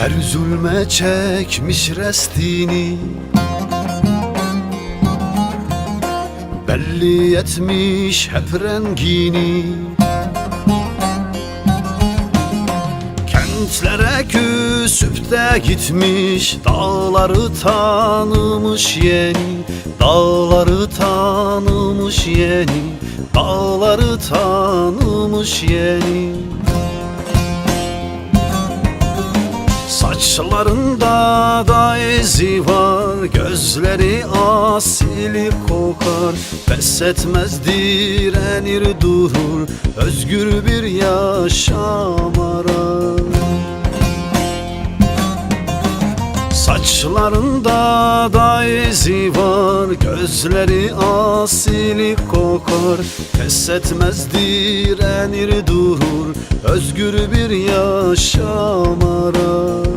Her zulme çekmiş restini, belli etmiş hep rengini. Kentlere küsüp de gitmiş, dağları tanımış yeni, dağları tanımış yeni, dağları tanımış yeni. Saçlarında da izi var, gözleri asili kokar. Pes etmez, direnir durur, özgür bir yaşam arar. Saçlarında da izi var, gözleri asili kokar. Pes etmez, direnir durur, özgür bir yaşam arar.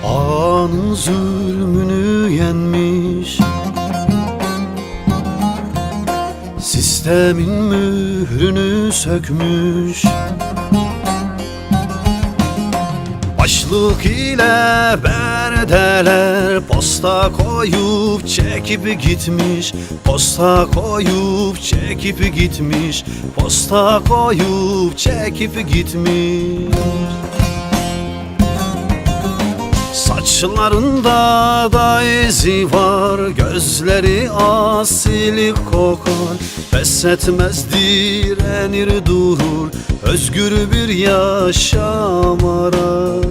Ağanın zulmünü yenmiş, sistemin mührünü sökmüş. Başlık ile berdeler posta koyup çekip gitmiş, posta koyup çekip gitmiş, posta koyup çekip gitmiş. Saçlarında da izi var, gözleri asili kokar. Pes etmez, direnir durur, özgür bir yaşam arar.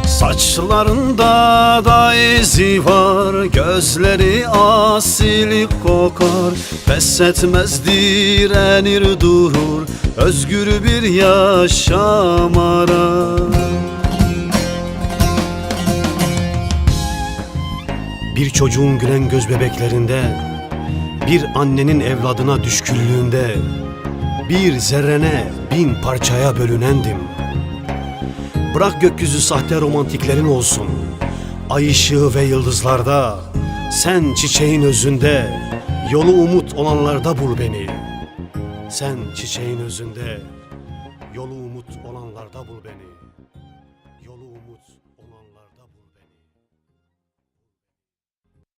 Saçlarında da izi var, gözleri asili kokar. Pes etmez, direnir durur, özgür bir yaşam arar. Bir çocuğun gülen göz bebeklerinde, bir annenin evladına düşkünlüğünde, bir zerrene 1000 parçaya bölünendim. Bırak gökyüzü sahte romantiklerin olsun, ay ışığı ve yıldızlarda, sen çiçeğin özünde, yolu umut olanlarda bul beni. Sen çiçeğin özünde, yolu umut olanlarda bul beni.